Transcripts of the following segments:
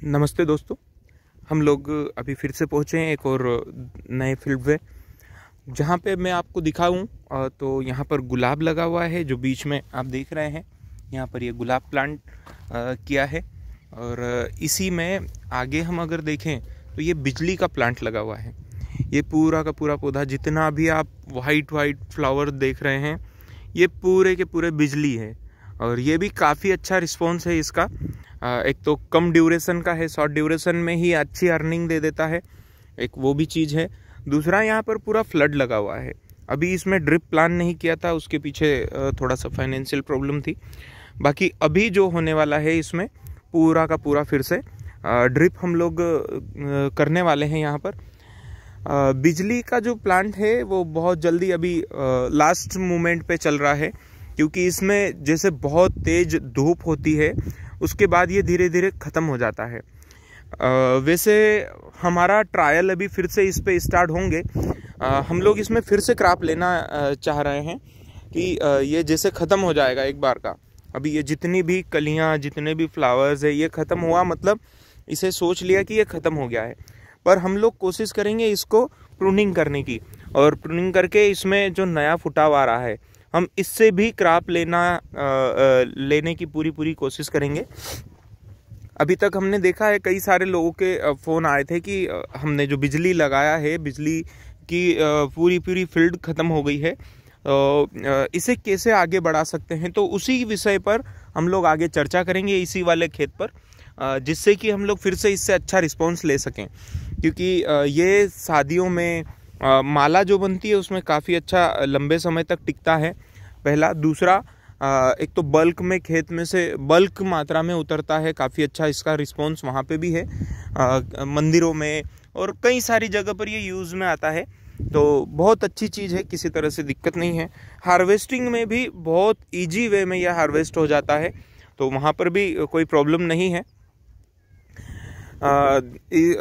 नमस्ते दोस्तों। हम लोग अभी फिर से पहुँचे हैं एक और नए फील्ड में, जहाँ पे मैं आपको दिखाऊं। तो यहाँ पर गुलाब लगा हुआ है, जो बीच में आप देख रहे हैं। यहाँ पर ये गुलाब प्लांट किया है, और इसी में आगे हम अगर देखें तो ये बिजली का प्लांट लगा हुआ है। ये पूरा का पूरा पौधा, जितना भी आप वाइट फ्लावर देख रहे हैं, ये पूरे के पूरे बिजली है। और ये भी काफ़ी अच्छा रिस्पॉन्स है इसका। एक तो कम ड्यूरेशन का है, शॉर्ट ड्यूरेशन में ही अच्छी अर्निंग दे देता है, एक वो भी चीज़ है। दूसरा, यहाँ पर पूरा फ्लड लगा हुआ है। अभी इसमें ड्रिप प्लान नहीं किया था, उसके पीछे थोड़ा सा फाइनेंशियल प्रॉब्लम थी। बाकी अभी जो होने वाला है, इसमें पूरा का पूरा फिर से ड्रिप हम लोग करने वाले हैं। यहाँ पर बिजली का जो प्लांट है वो बहुत जल्दी अभी लास्ट मोमेंट पे चल रहा है, क्योंकि इसमें जैसे बहुत तेज धूप होती है, उसके बाद ये धीरे धीरे ख़त्म हो जाता है। वैसे हमारा ट्रायल अभी फिर से इस पे स्टार्ट होंगे। हम लोग इसमें फिर से क्रॉप लेना चाह रहे हैं कि ये जैसे ख़त्म हो जाएगा एक बार का। अभी ये जितनी भी कलियाँ, जितने भी फ्लावर्स है, ये ख़त्म हुआ मतलब इसे सोच लिया कि ये ख़त्म हो गया है। पर हम लोग कोशिश करेंगे इसको प्रूनिंग करने की, और प्रूनिंग करके इसमें जो नया फुटाव आ रहा है, हम इससे भी क्रॉप लेने की पूरी कोशिश करेंगे। अभी तक हमने देखा है, कई सारे लोगों के फ़ोन आए थे कि हमने जो बिजली लगाया है, बिजली की पूरी फील्ड ख़त्म हो गई है, इसे कैसे आगे बढ़ा सकते हैं। तो उसी विषय पर हम लोग आगे चर्चा करेंगे, इसी वाले खेत पर, जिससे कि हम लोग फिर से इससे अच्छा रिस्पॉन्स ले सकें। क्योंकि ये शादियों में माला जो बनती है, उसमें काफ़ी अच्छा लंबे समय तक टिकता है, पहला। दूसरा, एक तो बल्क में खेत में से बल्क मात्रा में उतरता है, काफ़ी अच्छा इसका रिस्पॉन्स वहाँ पे भी है। मंदिरों में और कई सारी जगह पर ये यूज़ में आता है, तो बहुत अच्छी चीज़ है, किसी तरह से दिक्कत नहीं है। हार्वेस्टिंग में भी बहुत ईजी वे में यह हार्वेस्ट हो जाता है, तो वहाँ पर भी कोई प्रॉब्लम नहीं है।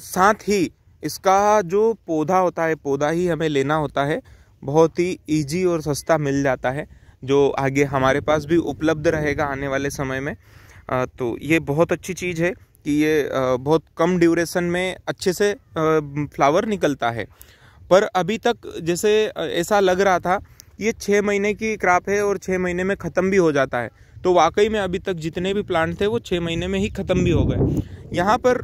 साथ ही इसका जो पौधा होता है, पौधा ही हमें लेना होता है, बहुत ही इजी और सस्ता मिल जाता है, जो आगे हमारे पास भी उपलब्ध रहेगा आने वाले समय में। तो ये बहुत अच्छी चीज़ है कि ये बहुत कम ड्यूरेशन में अच्छे से फ्लावर निकलता है। पर अभी तक जैसे ऐसा लग रहा था, ये 6 महीने की क्रॉप है और 6 महीने में ख़त्म भी हो जाता है। तो वाकई में अभी तक जितने भी प्लांट थे वो 6 महीने में ही ख़त्म भी हो गए। यहाँ पर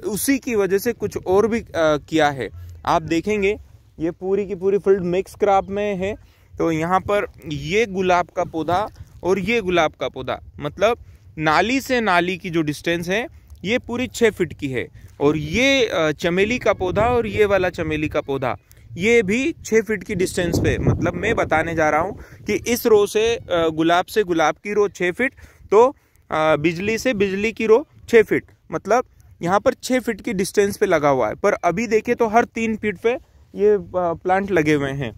उसी की वजह से कुछ और भी किया है। आप देखेंगे ये पूरी की पूरी फील्ड मिक्स क्रॉप में है। तो यहाँ पर ये गुलाब का पौधा और ये गुलाब का पौधा, मतलब नाली से नाली की जो डिस्टेंस है, ये पूरी 6 फीट की है। और ये चमेली का पौधा और ये वाला चमेली का पौधा, ये भी 6 फीट की डिस्टेंस पे। मतलब मैं बताने जा रहा हूँ कि इस रो से गुलाब की रो 6 फीट, तो बिजली से बिजली की रो 6 फीट, मतलब यहाँ पर 6 फीट की डिस्टेंस पे लगा हुआ है। पर अभी देखें तो हर 3 फीट पे ये प्लांट लगे हुए हैं।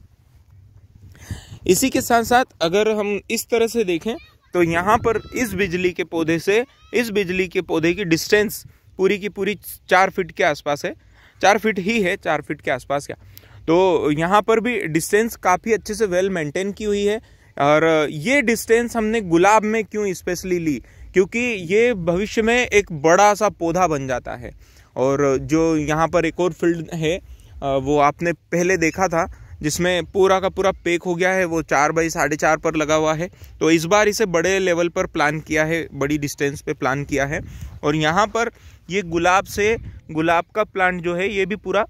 इसी के साथ साथ अगर हम इस तरह से देखें तो यहाँ पर इस बिजली के पौधे से इस बिजली के पौधे की डिस्टेंस पूरी की पूरी 4 फीट के आसपास है। 4 फीट ही है, 4 फीट के आसपास क्या। तो यहाँ पर भी डिस्टेंस काफ़ी अच्छे से वेल मेंटेन की हुई है। और ये डिस्टेंस हमने गुलाब में क्यों स्पेशली ली, क्योंकि ये भविष्य में एक बड़ा सा पौधा बन जाता है। और जो यहाँ पर एक और फील्ड है, वो आपने पहले देखा था, जिसमें पूरा का पूरा पैक हो गया है, वो 4 बाई 4.5 पर लगा हुआ है। तो इस बार इसे बड़े लेवल पर प्लान किया है, बड़ी डिस्टेंस पे प्लान किया है। और यहाँ पर ये गुलाब का प्लांट जो है, ये भी पूरा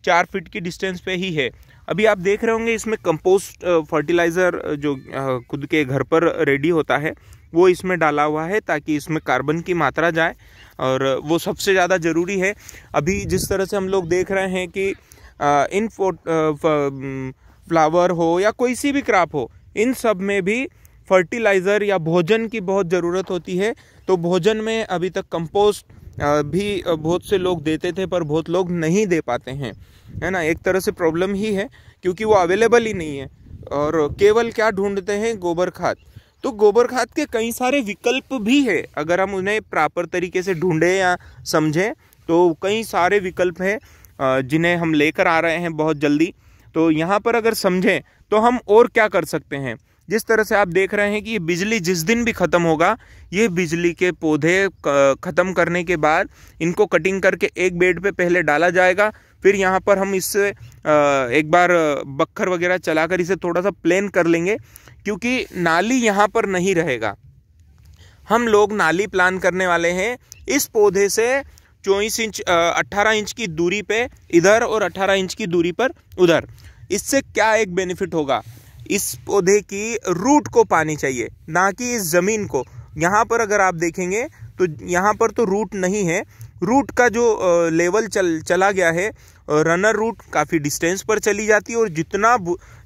4 फीट की डिस्टेंस पे ही है। अभी आप देख रहे होंगे इसमें कंपोस्ट फर्टिलाइज़र जो खुद के घर पर रेडी होता है, वो इसमें डाला हुआ है, ताकि इसमें कार्बन की मात्रा जाए, और वो सबसे ज़्यादा ज़रूरी है। अभी जिस तरह से हम लोग देख रहे हैं कि इन फ्लावर हो या कोई सी भी क्रॉप हो, इन सब में भी फर्टिलाइज़र या भोजन की बहुत ज़रूरत होती है। तो भोजन में अभी तक कंपोस्ट भी बहुत से लोग देते थे, पर बहुत लोग नहीं दे पाते हैं, है ना। एक तरह से प्रॉब्लम ही है, क्योंकि वो अवेलेबल ही नहीं है। और केवल क्या ढूंढते हैं, गोबर खाद। तो गोबर खाद के कई सारे विकल्प भी है, अगर हम उन्हें प्रॉपर तरीके से ढूंढें या समझें, तो कई सारे विकल्प हैं जिन्हें हम लेकर आ रहे हैं बहुत जल्दी। तो यहाँ पर अगर समझें तो हम और क्या कर सकते हैं। जिस तरह से आप देख रहे हैं कि ये बिजली जिस दिन भी ख़त्म होगा, ये बिजली के पौधे ख़त्म करने के बाद इनको कटिंग करके एक बेड पे पहले डाला जाएगा। फिर यहाँ पर हम इससे एक बार बक्खर वगैरह चलाकर इसे थोड़ा सा प्लेन कर लेंगे, क्योंकि नाली यहाँ पर नहीं रहेगा। हम लोग नाली प्लान करने वाले हैं इस पौधे से 24 इंच 18 इंच की दूरी पे इधर और 18 इंच की दूरी पर उधर। इससे क्या एक बेनिफिट होगा, इस पौधे की रूट को पानी चाहिए, ना कि इस ज़मीन को। यहाँ पर अगर आप देखेंगे तो यहाँ पर तो रूट नहीं है, रूट का जो लेवल चला गया है, रनर रूट काफ़ी डिस्टेंस पर चली जाती है। और जितना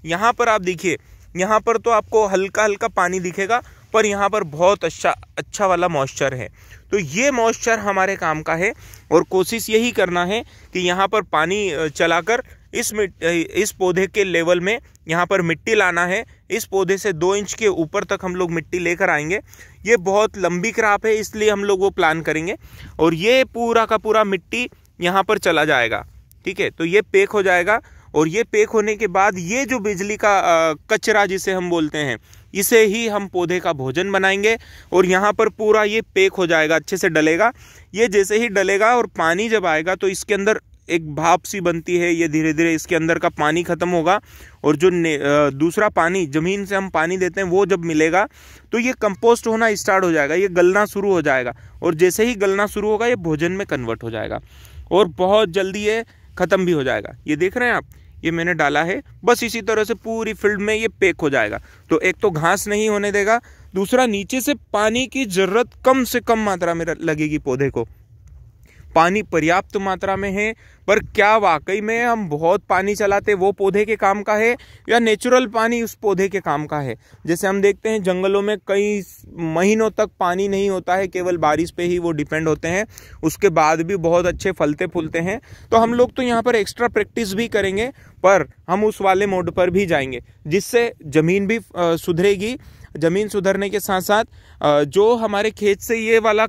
यहाँ पर आप देखिए, यहाँ पर तो आपको हल्का हल्का पानी दिखेगा, पर यहाँ पर बहुत अच्छा वाला मॉइस्चर है। तो ये मॉइस्चर हमारे काम का है और कोशिश यही करना है कि यहाँ पर पानी चलाकर इस पौधे के लेवल में यहाँ पर मिट्टी लाना है। इस पौधे से 2 इंच के ऊपर तक हम लोग मिट्टी लेकर आएंगे। ये बहुत लंबी क्रॉप है, इसलिए हम लोग वो प्लान करेंगे। और ये पूरा का पूरा मिट्टी यहाँ पर चला जाएगा, ठीक है। तो ये पैक हो जाएगा, और ये पैक होने के बाद ये जो बिजली का कचरा जिसे हम बोलते हैं, इसे ही हम पौधे का भोजन बनाएंगे। और यहाँ पर पूरा ये पैक हो जाएगा, अच्छे से डलेगा। ये जैसे ही डलेगा और पानी जब आएगा तो इसके अंदर एक भाप सी बनती है, ये धीरे धीरे इसके अंदर का पानी खत्म होगा, और जो दूसरा पानी ज़मीन से हम पानी देते हैं वो जब मिलेगा तो ये कंपोस्ट होना स्टार्ट हो जाएगा, ये गलना शुरू हो जाएगा। और जैसे ही गलना शुरू होगा ये भोजन में कन्वर्ट हो जाएगा, और बहुत जल्दी ये ख़त्म भी हो जाएगा। ये देख रहे हैं आप, ये मैंने डाला है, बस इसी तरह से पूरी फील्ड में ये पैक हो जाएगा। तो एक तो घास नहीं होने देगा, दूसरा नीचे से पानी की ज़रूरत कम से कम मात्रा में लगेगी पौधे को। पानी पर्याप्त मात्रा में है, पर क्या वाकई में हम बहुत पानी चलाते वो पौधे के काम का है, या नेचुरल पानी उस पौधे के काम का है। जैसे हम देखते हैं जंगलों में कई महीनों तक पानी नहीं होता है, केवल बारिश पे ही वो डिपेंड होते हैं, उसके बाद भी बहुत अच्छे फलते फूलते हैं। तो हम लोग तो यहाँ पर एक्स्ट्रा प्रैक्टिस भी करेंगे, पर हम उस वाले मोड पर भी जाएंगे, जिससे ज़मीन भी सुधरेगी। ज़मीन सुधरने के साथ साथ जो हमारे खेत से ये वाला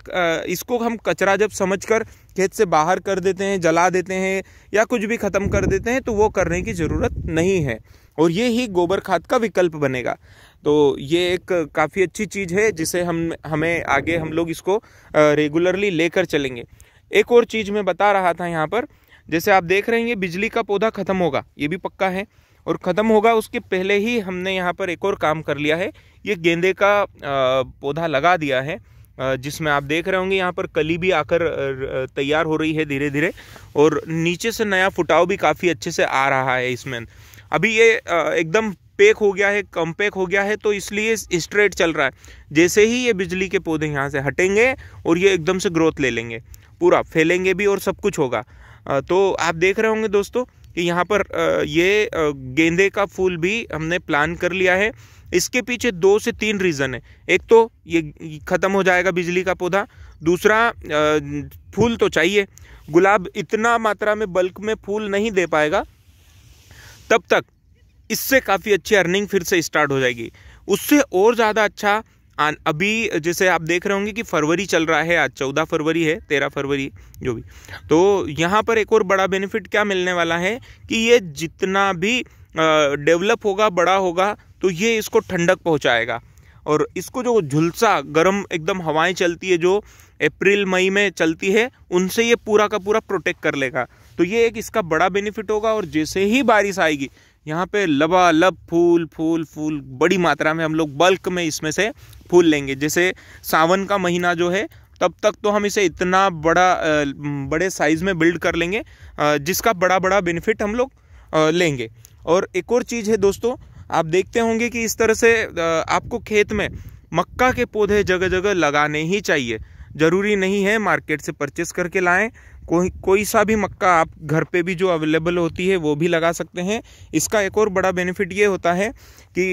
इसको हम कचरा जब समझकर खेत से बाहर कर देते हैं, जला देते हैं या कुछ भी ख़त्म कर देते हैं, तो वो करने की ज़रूरत नहीं है, और ये ही गोबर खाद का विकल्प बनेगा। तो ये एक काफ़ी अच्छी चीज़ है, जिसे हमें आगे हम लोग इसको रेगुलरली लेकर चलेंगे। एक और चीज़ मैं बता रहा था यहाँ पर, जैसे आप देख रहे हैं बिजली का पौधा ख़त्म होगा, ये भी पक्का है, और ख़त्म होगा उसके पहले ही हमने यहाँ पर एक और काम कर लिया है। ये गेंदे का पौधा लगा दिया है, जिसमें आप देख रहे होंगे यहाँ पर कली भी आकर तैयार हो रही है धीरे धीरे, और नीचे से नया फुटाव भी काफ़ी अच्छे से आ रहा है इसमें। अभी ये एकदम पैक हो गया है, कम पैक हो गया है, तो इसलिए स्ट्रेट चल रहा है। जैसे ही ये बिजली के पौधे यहाँ से हटेंगे और ये एकदम से ग्रोथ ले लेंगे, पूरा फैलेंगे भी और सब कुछ होगा। तो आप देख रहे होंगे दोस्तों कि यहाँ पर ये गेंदे का फूल भी हमने प्लान कर लिया है। इसके पीछे 2 से 3 रीज़न है। एक तो ये ख़त्म हो जाएगा बिजली का पौधा, दूसरा फूल तो चाहिए। गुलाब इतना मात्रा में बल्क में फूल नहीं दे पाएगा, तब तक इससे काफ़ी अच्छी अर्निंग फिर से स्टार्ट हो जाएगी। उससे और ज़्यादा अच्छा अभी जैसे आप देख रहे होंगे कि फरवरी चल रहा है, आज 14 फरवरी है, 13 फरवरी जो भी, तो यहाँ पर एक और बड़ा बेनिफिट क्या मिलने वाला है कि ये जितना भी डेवलप होगा, बड़ा होगा, तो ये इसको ठंडक पहुँचाएगा। और इसको जो झुलसा गर्म एकदम हवाएं चलती है जो अप्रैल मई में चलती है, उनसे ये पूरा का पूरा प्रोटेक्ट कर लेगा। तो ये एक इसका बड़ा बेनिफिट होगा। और जैसे ही बारिश आएगी यहाँ पे लबालब फूल फूल फूल बड़ी मात्रा में हम लोग बल्क में इसमें से फूल लेंगे। जैसे सावन का महीना जो है, तब तक तो हम इसे इतना बड़े साइज़ में बिल्ड कर लेंगे, जिसका बड़ा बड़ा बेनिफिट हम लोग लेंगे। और एक और चीज़ है दोस्तों, आप देखते होंगे कि इस तरह से आपको खेत में मक्का के पौधे जगह जगह लगाने ही चाहिए। ज़रूरी नहीं है मार्केट से परचेस करके लाएं, कोई सा भी मक्का आप घर पे भी जो अवेलेबल होती है वो भी लगा सकते हैं। इसका एक और बड़ा बेनिफिट ये होता है कि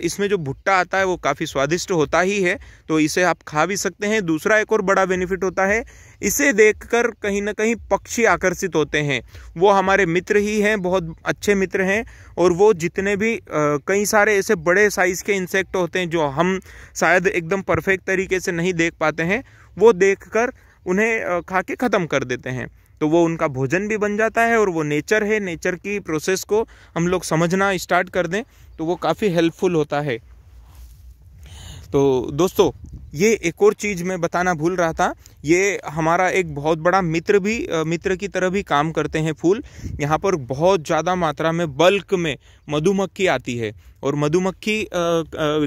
इसमें जो भुट्टा आता है वो काफ़ी स्वादिष्ट होता ही है, तो इसे आप खा भी सकते हैं। दूसरा एक और बड़ा बेनिफिट होता है, इसे देखकर कहीं ना कहीं पक्षी आकर्षित होते हैं। वो हमारे मित्र ही हैं, बहुत अच्छे मित्र हैं। और वो जितने भी कई सारे ऐसे बड़े साइज़ के इंसेक्ट होते हैं जो हम शायद एकदम परफेक्ट तरीके से नहीं देख पाते हैं, वो देखकर उन्हें खा के ख़त्म कर देते हैं। तो वो उनका भोजन भी बन जाता है, और वो नेचर है, नेचर की प्रोसेस को हम लोग समझना स्टार्ट कर दें तो वो काफ़ी हेल्पफुल होता है। तो दोस्तों ये एक और चीज़ मैं बताना भूल रहा था, ये हमारा एक बहुत बड़ा मित्र की तरह भी काम करते हैं फूल। यहाँ पर बहुत ज़्यादा मात्रा में बल्क में मधुमक्खी आती है, और मधुमक्खी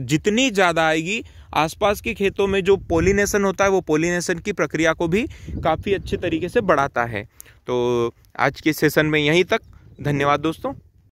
जितनी ज़्यादा आएगी आसपास के खेतों में जो पोलिनेशन होता है वो पोलिनेशन की प्रक्रिया को भी काफ़ी अच्छे तरीके से बढ़ाता है। तो आज के सेशन में यहीं तक। धन्यवाद दोस्तों।